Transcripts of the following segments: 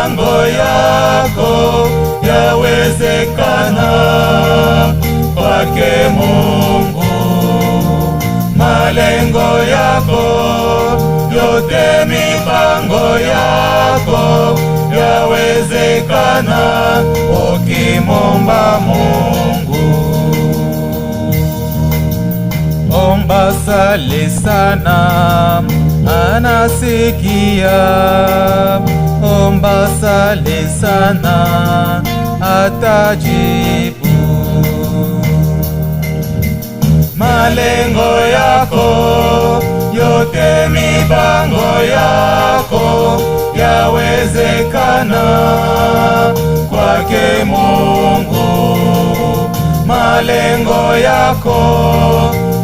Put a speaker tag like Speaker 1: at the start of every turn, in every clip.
Speaker 1: mipango yako yawezekana kwake Mungu. Malengo yako yote, mipango yako yawezekana ukimwomba Mungu. Omba, sali sana, anasikia. Omba, sali sana, atajibu. Malengo yako yote, mipango yako yawezekana kwake Mungu. Malengo yako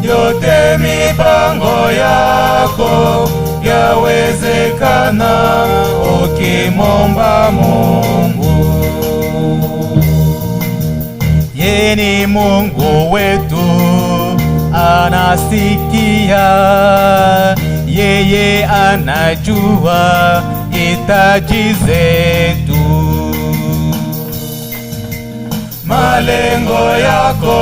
Speaker 1: yote, mipango yako yawezekana ukimwomba Mungu. Yeye ni Mungu wetu, anasikia. Yeye anajua hitaji zetu. Malengo yako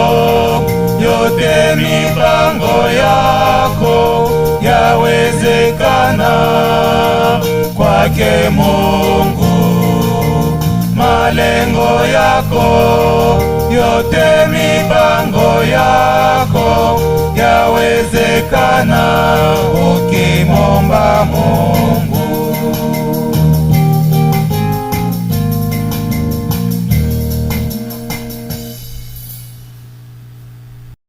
Speaker 1: yote, mipango yako yawezekana kwake Mungu. Malengo yako yote, mipango yako yawezekana ukimwomba Mungu.